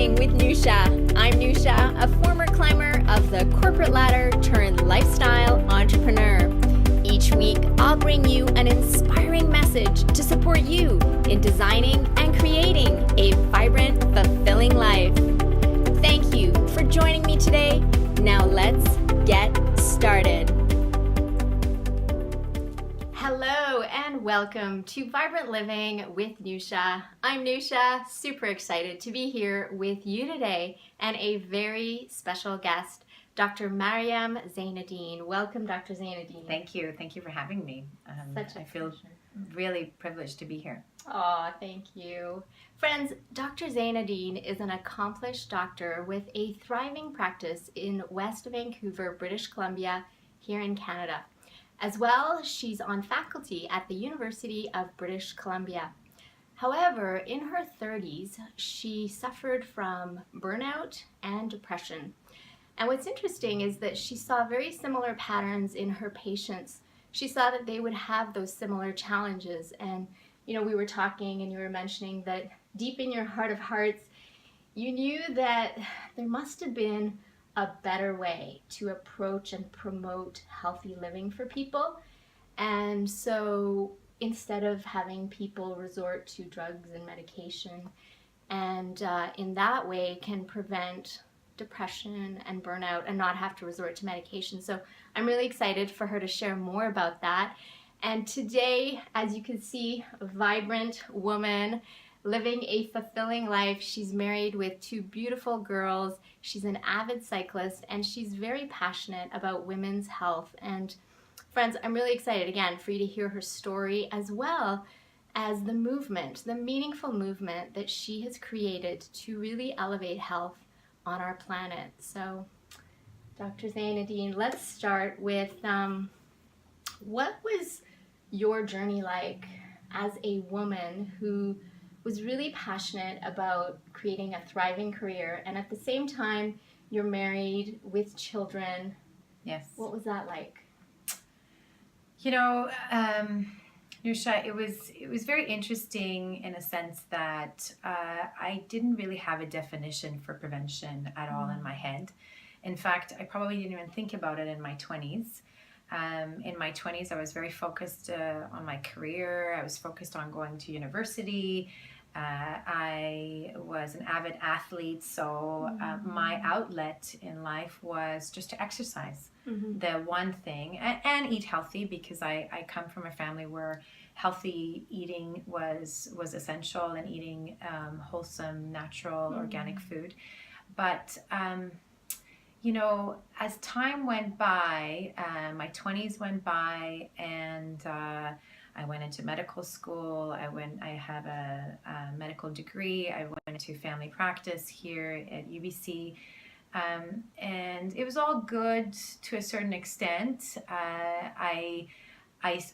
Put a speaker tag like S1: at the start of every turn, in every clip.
S1: Living with Nousha. I'm Nousha, a former climber of the corporate ladder turned lifestyle entrepreneur. Each week, I'll bring you an inspiring message to support you in designing and creating a vibrant, fulfilling life. Thank you for joining me today. Now let's get started. Hello and welcome to Vibrant Living with Nousha. I'm Nousha, super excited to be here with you today and a very special guest, Dr. Maryam Zeineddin. Welcome, Dr. Zeineddin.
S2: Thank you. Thank you for having me. I feel really privileged to be here.
S1: Oh, thank you. Friends, Dr. Zeineddin is an accomplished doctor with a thriving practice in West Vancouver, British Columbia, here in Canada. As well, she's on faculty at the University of British Columbia. However, in her 30s, she suffered from burnout and depression. And what's interesting is that she saw very similar patterns in her patients. She saw that they would have those similar challenges. And, we were talking and you were mentioning that deep in your heart of hearts, you knew that there must have been a better way to approach and promote healthy living for people. And so instead of having people resort to drugs and medication, and in that way can prevent depression and burnout and not have to resort to medication. So I'm really excited for her to share more about that. And today, as you can see, a vibrant woman living a fulfilling life. She's married with two beautiful girls. She's an avid cyclist and she's very passionate about women's health. And friends, I'm really excited again for you to hear her story as well as the movement, the meaningful movement that she has created to really elevate health on our planet. So, Dr. Zeineddin, let's start with what was your journey like as a woman who was really passionate about creating a thriving career, and at the same time, you're married with children.
S2: Yes.
S1: What was that like?
S2: Nousha, it was very interesting in a sense that I didn't really have a definition for prevention at all in my head. In fact, I probably didn't even think about it in my 20s. In my 20s, I was very focused on my career. I was focused on going to university. I was an avid athlete, so my outlet in life was just to exercise. The one thing, and eat healthy, because I come from a family where healthy eating was essential, and eating wholesome, natural, organic food. But as time went by, my 20s went by, and I went into medical school. I have a medical degree. I went into family practice here at UBC. And it was all good to a certain extent. I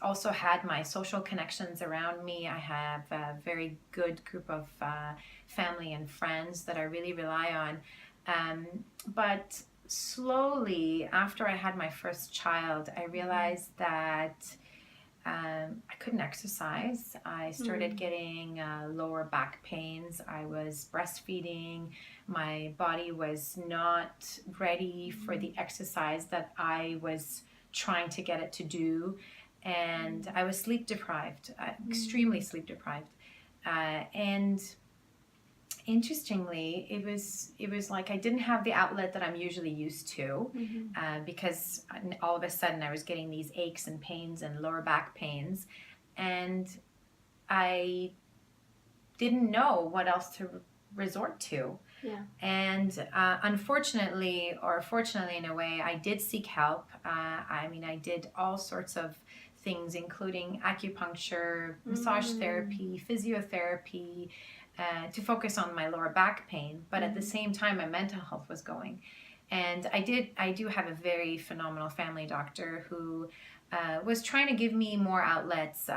S2: also had my social connections around me. I have a very good group of family and friends that I really rely on. But slowly, after I had my first child, I realized that I couldn't exercise. I started getting lower back pains. I was breastfeeding. My body was not ready for the exercise that I was trying to get it to do. And I was sleep deprived, extremely sleep deprived. And interestingly, it was like I didn't have the outlet that I'm usually used to, because all of a sudden I was getting these aches and pains and lower back pains, and I didn't know what else to resort to.
S1: Yeah.
S2: And unfortunately, or fortunately in a way, I did seek help. I did all sorts of things, including acupuncture, massage therapy, physiotherapy, to focus on my lower back pain, but at the same time my mental health was going. And I do have a very phenomenal family doctor who was trying to give me more outlets,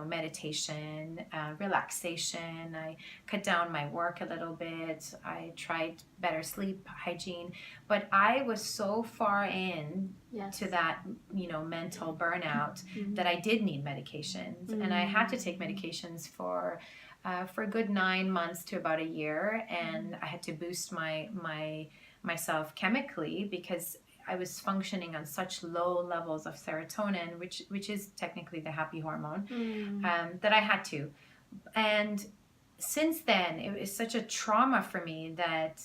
S2: meditation, relaxation. I cut down my work a little bit. I tried better sleep hygiene, but I was so far in to that, mental burnout that I did need medications, and I had to take medications for for a good 9 months to about a year, and I had to boost myself chemically because I was functioning on such low levels of serotonin, which is technically the happy hormone, that I had to. And since then, it was such a trauma for me that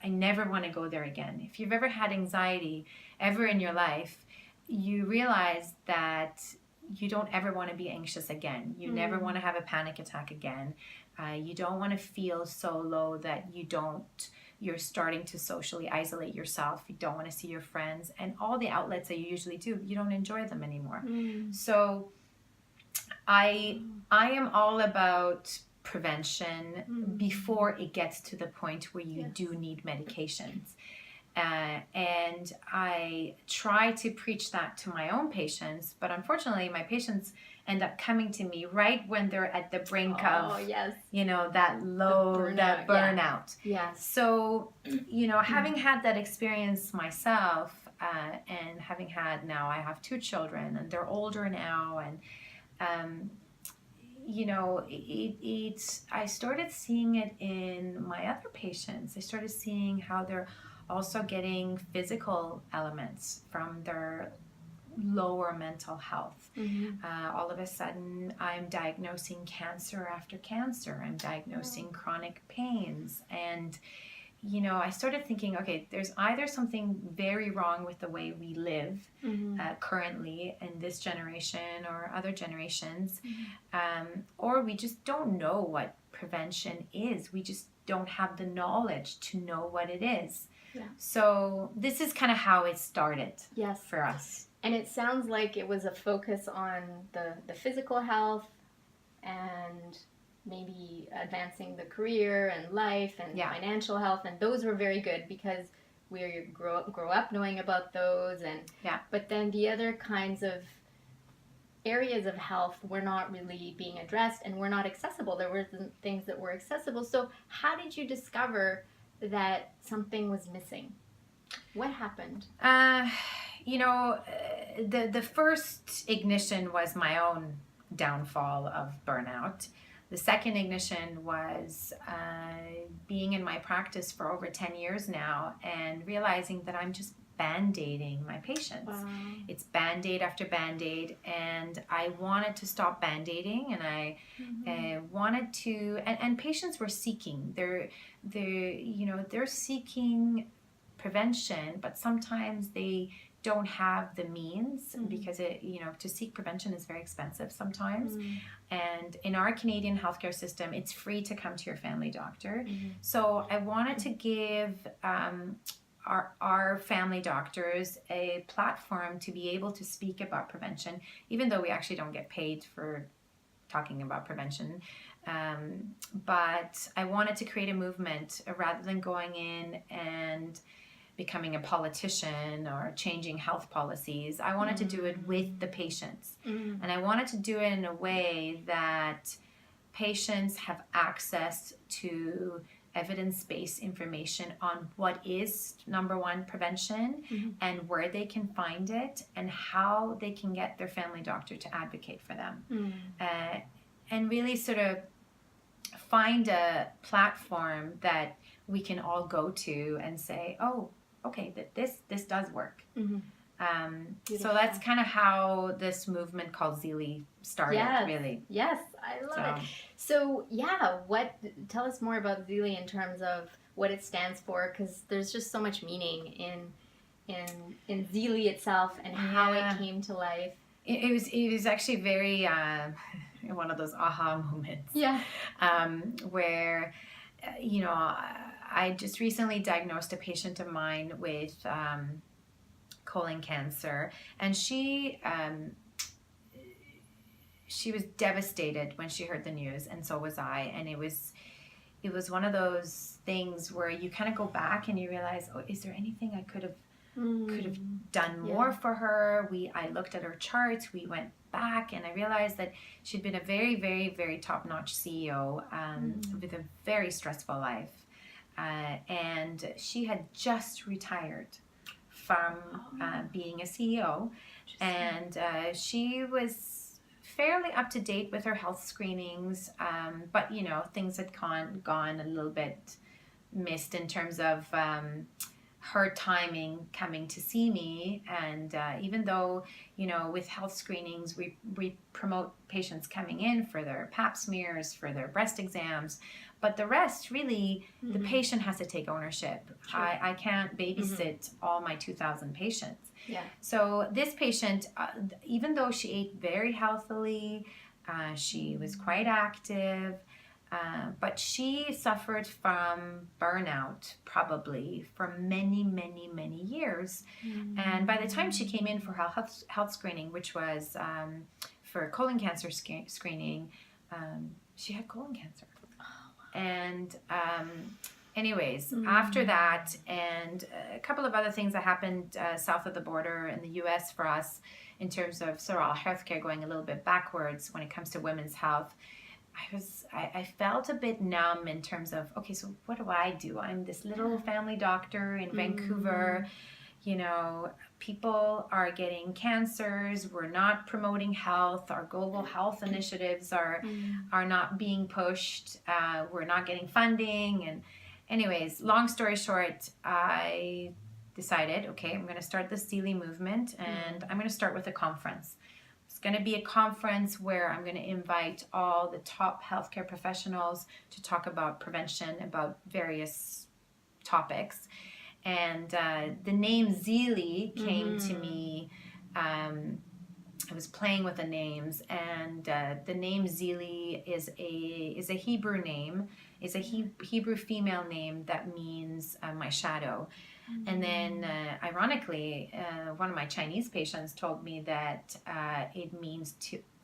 S2: I never want to go there again. If you've ever had anxiety ever in your life, you realize that you don't ever want to be anxious again. You never want to have a panic attack again. You don't want to feel so low that you're starting to socially isolate yourself. You don't want to see your friends, and all the outlets that you usually do, you don't enjoy them anymore. So I am all about prevention before it gets to the point where you do need medications. And I try to preach that to my own patients, but unfortunately my patients end up coming to me right when they're at the brink of, you know, that burnout.
S1: Yes.
S2: So, you know, having had that experience myself, and having had, now I have 2 children and they're older now, and you know, I started seeing it in my other patients. I started seeing how they're also getting physical elements from their lower mental health. All of a sudden, I'm diagnosing cancer after cancer. I'm diagnosing chronic pains. And, you know, I started thinking, okay, there's either something very wrong with the way we live currently in this generation or other generations, or we just don't know what prevention is. We just don't have the knowledge to know what it is. So this is kind of how it started for us.
S1: And it sounds like it was a focus on the physical health and maybe advancing the career and life and financial health, and those were very good because we grow up knowing about those, and but then the other kinds of areas of health were not really being addressed and were not accessible. There were things that were accessible. So how did you discover that something was missing? What happened?
S2: You know, the first ignition was my own downfall of burnout. The second ignition was being in my practice for over 10 years now and realizing that I'm just band-aiding my patients. It's band-aid after band-aid, and I wanted to stop band-aiding, and I wanted to, and patients were seeking. They're seeking prevention, but sometimes they don't have the means because to seek prevention is very expensive sometimes. And in our Canadian healthcare system, it's free to come to your family doctor. So I wanted to give our family doctors a platform to be able to speak about prevention, even though we actually don't get paid for talking about prevention. But I wanted to create a movement rather than going in and becoming a politician or changing health policies. I wanted to do it with the patients. And I wanted to do it in a way that patients have access to evidence-based information on what is, number one, prevention, and where they can find it, and how they can get their family doctor to advocate for them. And really sort of find a platform that we can all go to and say, oh, okay, this does work. So that's kind of how this movement called Zealy started, really.
S1: Yes, I love it. So, tell us more about Zealy in terms of what it stands for, because there's just so much meaning in Zealy itself and how it came to life.
S2: It was actually very one of those aha moments. Where, I just recently diagnosed a patient of mine with colon cancer, and she was devastated when she heard the news, and so was I. And it was one of those things where you kind of go back and you realize, oh, is there anything I could have done more for her? I looked at her charts, we went back, and I realized that she'd been a very, very, very top-notch CEO with a very stressful life. And she had just retired from being a CEO, and she was fairly up to date with her health screenings, but you know, things had gone a little bit missed in terms of her timing coming to see me. And even though, you know, with health screenings, we promote patients coming in for their pap smears, for their breast exams, but the rest really, the patient has to take ownership. I can't babysit all my 2,000 patients.
S1: Yeah.
S2: So this patient, even though she ate very healthily, she was quite active, but she suffered from burnout probably for many, many, many years. And by the time she came in for her health screening, which was for colon cancer screening, she had colon cancer. And anyways, after that, and a couple of other things that happened south of the border in the US for us in terms of sort of healthcare going a little bit backwards when it comes to women's health, I felt a bit numb in terms of, okay, so what do? I'm this little family doctor in Vancouver. You know, people are getting cancers. We're not promoting health. Our global health initiatives are not being pushed. We're not getting funding. And anyways, long story short, I decided, okay, I'm going to start the Zealy movement, and I'm going to start with a conference. It's going to be a conference where I'm going to invite all the top healthcare professionals to talk about prevention, about various topics. And the name Zealy came to me. I was playing with the names, and the name Zealy is a Hebrew name. It's a Hebrew female name that means my shadow. And then, ironically, one of my Chinese patients told me that it means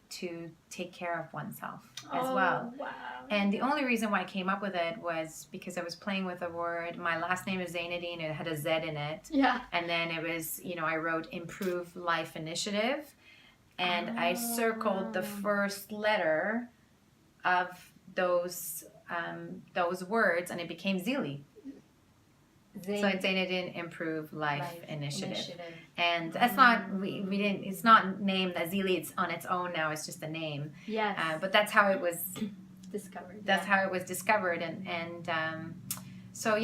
S2: to take care of oneself as well.
S1: Wow.
S2: And the only reason why I came up with it was because I was playing with a word. My last name is Zeineddin. It had a Z in it.
S1: Yeah.
S2: And then it was, you know, I wrote Improve Life Initiative. And I circled the first letter of those words, and it became Zealy. So it's Zeineddin Improve Life Initiative. And that's not, we didn't, it's not named as Zealy, it's on its own now, it's just a name.
S1: Yes.
S2: But that's how it was
S1: discovered.
S2: That's how it was discovered. So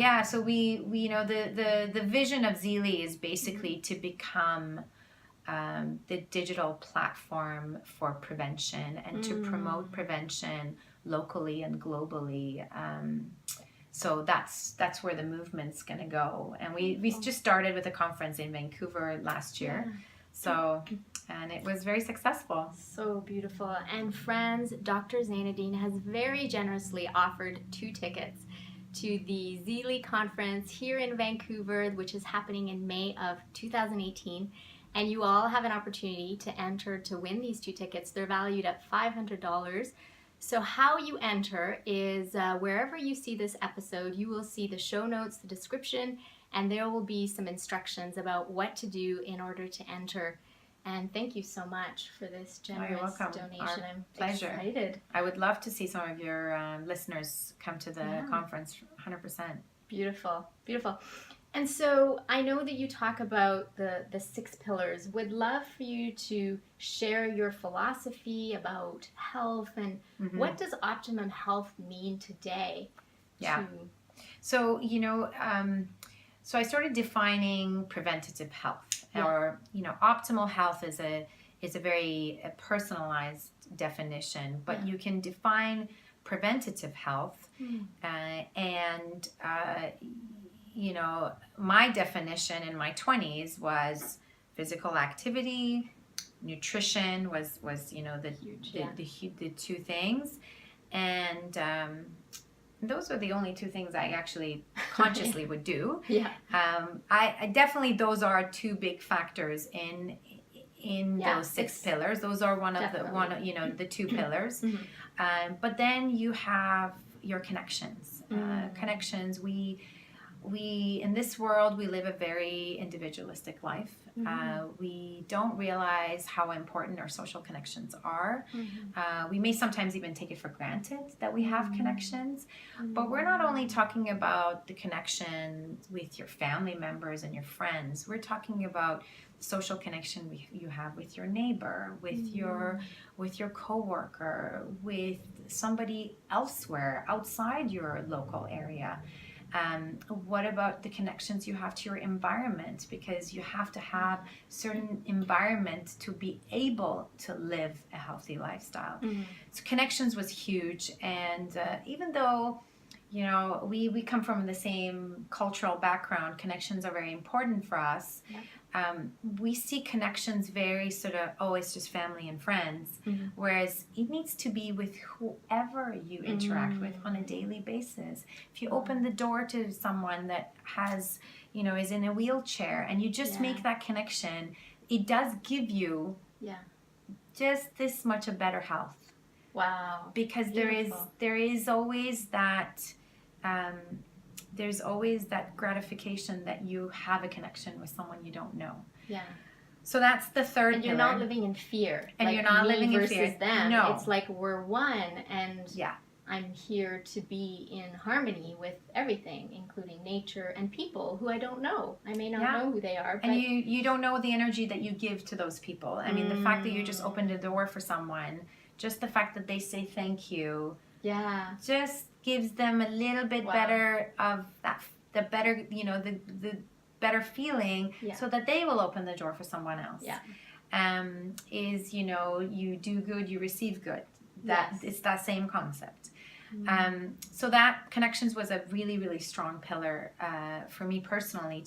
S2: we you know, the vision of Zealy is basically to become the digital platform for prevention and to promote prevention locally and globally. So that's where the movement's going to go. And we just started with a conference in Vancouver last year. So, and it was very successful.
S1: So beautiful. And friends, Dr. Zeineddin has very generously offered 2 tickets to the Zealy conference here in Vancouver, which is happening in May of 2018. And you all have an opportunity to enter to win these 2 tickets. They're valued at $500. So how you enter is wherever you see this episode, you will see the show notes, the description, and there will be some instructions about what to do in order to enter. And thank you so much for this generous donation. I'm
S2: pleasure.
S1: Excited.
S2: I would love to see some of your listeners come to the conference, 100%.
S1: Beautiful, beautiful. And so I know that you talk about the 6 pillars. Would love for you to share your philosophy about health and what does optimum health mean today?
S2: Yeah. So, you know, so I started defining preventative health, or, you know, optimal health is a very personalized definition, but you can define preventative health and you know, my definition in my 20s was physical activity, nutrition was you know, the 2 things, and those were the only 2 things I actually consciously would do. I definitely, those are 2 big factors in those 6 pillars. Those are one of you know, the 2 pillars. But then you have your connections. Connections. in this world, we live a very individualistic life. We don't realize how important our social connections are. We may sometimes even take it for granted that we have connections, but we're not only talking about the connection with your family members and your friends. We're talking about social connection you have with your neighbor, with your coworker, with somebody elsewhere outside your local area. What about the connections you have to your environment? Because you have to have certain environment to be able to live a healthy lifestyle. So connections was huge. And even though, you know, we come from the same cultural background, connections are very important for us. We see connections very sort of, oh, it's just family and friends, whereas it needs to be with whoever you interact with on a daily basis. If you open the door to someone that has, you know, is in a wheelchair, and you just make that connection, it does give you just this much a better health.
S1: Wow.
S2: Because there is always that there's always that gratification that you have a connection with someone you don't know.
S1: Yeah.
S2: So that's the third
S1: And you're
S2: pillar.
S1: not living in fear.
S2: And
S1: like
S2: you're not
S1: me
S2: living in
S1: versus
S2: fear.
S1: them.
S2: No.
S1: It's like we're one, and I'm here to be in harmony with everything, including nature and people who I don't know. I may not know who they are. But...
S2: And you don't know the energy that you give to those people. I mean, the fact that you just opened a door for someone, just the fact that they say thank you, just gives them a little bit better of that, the better, you know, the better feeling, so that they will open the door for someone else. Is, you know, you do good, you receive good. It's that same concept. So that connections was a really, really strong pillar for me personally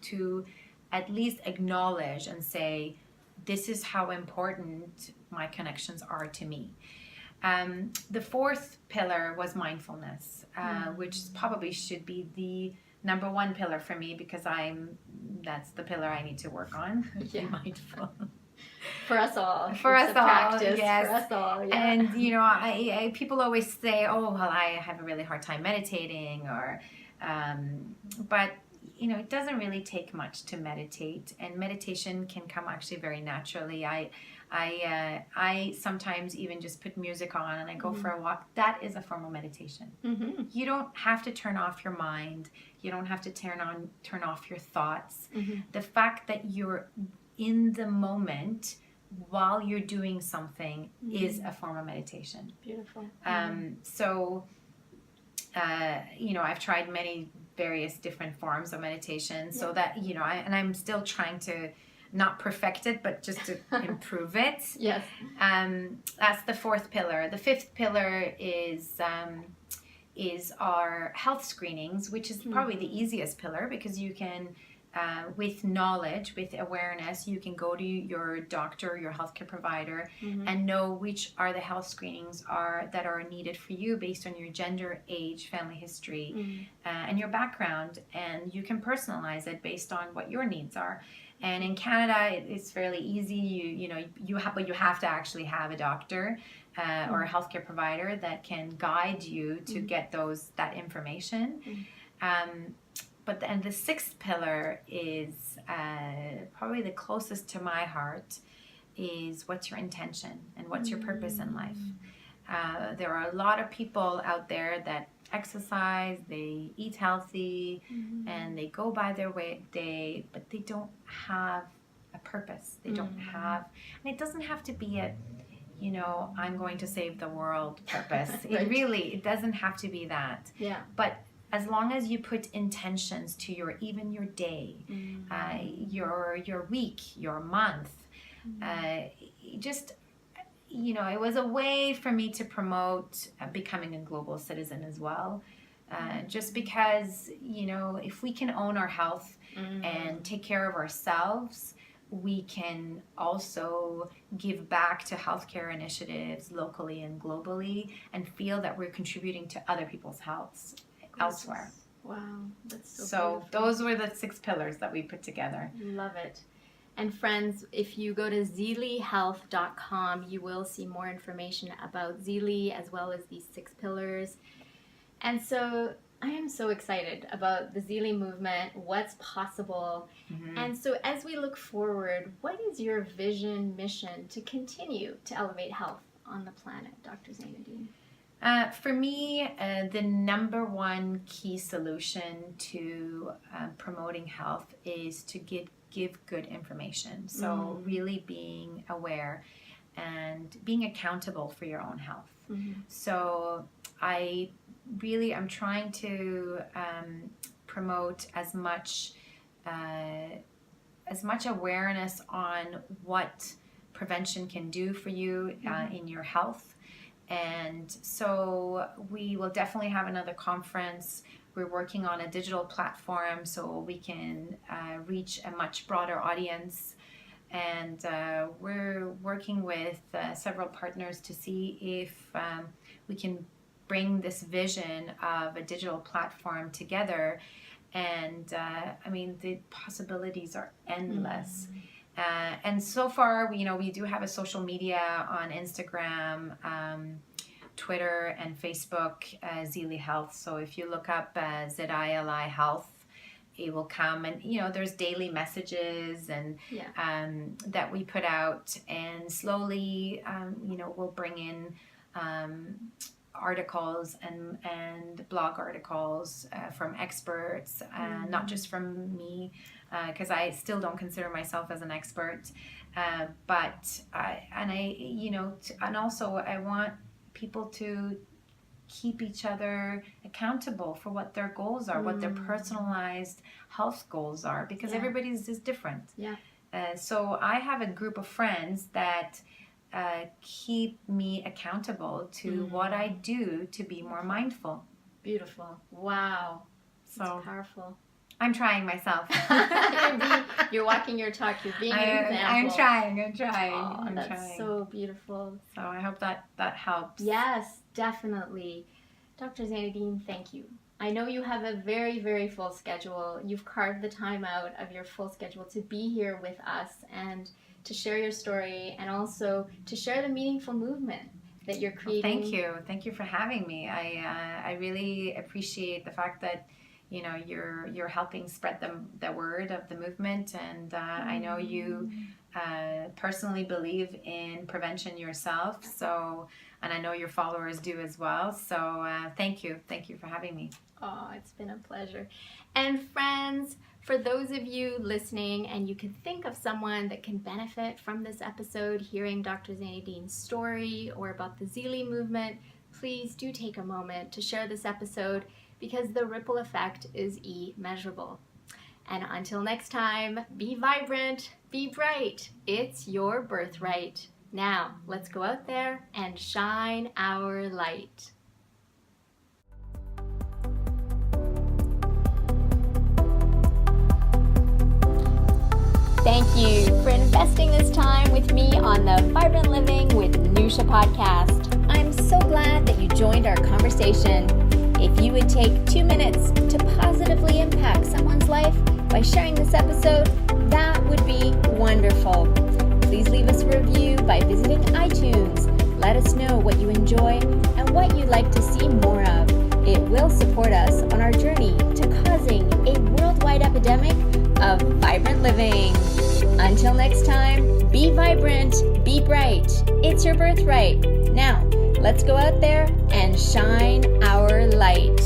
S2: to at least acknowledge and say, this is how important my connections are to me. The fourth pillar was mindfulness, which probably should be the number one pillar for me, because that's the pillar I need to work on. Be mindful.
S1: For us all.
S2: For us all,
S1: practice.
S2: yes.
S1: For us all,
S2: And, you know, I people always say, oh, well, I have a really hard time meditating, or, but, you know, it doesn't really take much to meditate, and meditation can come actually very naturally. I sometimes even just put music on and I go for a walk. That is a form of meditation. You don't have to turn off your mind. You don't have to turn off your thoughts. The fact that you're in the moment while you're doing something is a form of meditation.
S1: Beautiful.
S2: So, you know, I've tried many various different forms of meditation, so that, you know, I'm still trying to not perfect it, but just to improve it.
S1: Yes.
S2: That's the fourth pillar. The fifth pillar is our health screenings, which is probably the easiest pillar, because you can, with knowledge, with awareness, you can go to your doctor, your healthcare provider, and know which are the health screenings that are needed for you based on your gender, age, family history, and your background, and you can personalize it based on what your needs are. And in Canada, it's fairly easy. You have to actually have a doctor or a healthcare provider that can guide you to get that information. But the sixth pillar is probably the closest to my heart, is what's your intention and what's your purpose in life. There are a lot of people out there that exercise, they eat healthy, and they go by their day, but they don't have a purpose. They don't have, and it doesn't have to be a, you know, I'm going to save the world purpose. It doesn't have to be that. Yeah. But as long as you put intentions to even your day, your week, your month, just, you know, it was a way for me to promote becoming a global citizen as well. Just because, you know, if we can own our health and take care of ourselves, we can also give back to healthcare initiatives locally and globally, and feel that we're contributing to other people's healths elsewhere.
S1: Wow, that's so beautiful.
S2: Those were the 6 pillars that we put together.
S1: Love it. And friends, if you go to zeelyhealth.com, you will see more information about Zeely, as well as these 6 pillars. And so I am so excited about the Zealy movement, what's possible.
S2: Mm-hmm.
S1: And so as we look forward, what is your vision, mission to continue to elevate health on the planet, Dr. Zeineddin?
S2: For me, the number one key solution to promoting health is to give good information. So really being aware and being accountable for your own health.
S1: Mm-hmm.
S2: So I'm trying to promote as much awareness on what prevention can do for you in your health. And so we will definitely have another conference. We're working on a digital platform so we can reach a much broader audience. And we're working with several partners to see if we can bring this vision of a digital platform together. And the possibilities are endless. And so far, we do have a social media on Instagram, Twitter, and Facebook, Zealy Health. So if you look up ZILI Health, it will come. And there's daily messages and that we put out. And slowly, we'll bring in articles and blog articles from experts, not just from me, because I still don't consider myself as an expert, but also I want people to keep each other accountable for what their goals are, what their personalized health goals are, because everybody's is different. So I have a group of friends that keep me accountable to what I do to be more mindful.
S1: Beautiful. Wow.
S2: So
S1: that's powerful.
S2: I'm trying myself.
S1: You're walking your talk. You're being an example.
S2: I'm trying.
S1: Oh, that's
S2: trying.
S1: so beautiful.
S2: So I hope that helps.
S1: Yes, definitely. Dr. Zeineddin, thank you. I know you have a very, very full schedule. You've carved the time out of your full schedule to be here with us and to share your story and also to share the meaningful movement that you're creating.
S2: Well, thank you for having me. I really appreciate the fact that you're helping spread the word of the movement, and I know you personally believe in prevention yourself, and I know your followers do as well, so thank you for having me.
S1: Oh, it's been a pleasure. And friends, for those of you listening and you can think of someone that can benefit from this episode, hearing Dr. Zeineddin's story or about the Zealy movement, please do take a moment to share this episode, because the ripple effect is immeasurable. And until next time, be vibrant, be bright. It's your birthright. Now, let's go out there and shine our light. Thank you for investing this time with me on the Vibrant Living with Nousha podcast. I'm so glad that you joined our conversation. If you would take 2 minutes to positively impact someone's life by sharing this episode, that would be wonderful. Please leave us a review by visiting iTunes. Let us know what you enjoy and what you'd like to see more of. It will support us on our journey to causing a worldwide epidemic of vibrant living. Until next time, be vibrant, be bright. It's your birthright. Now, let's go out there and shine our light.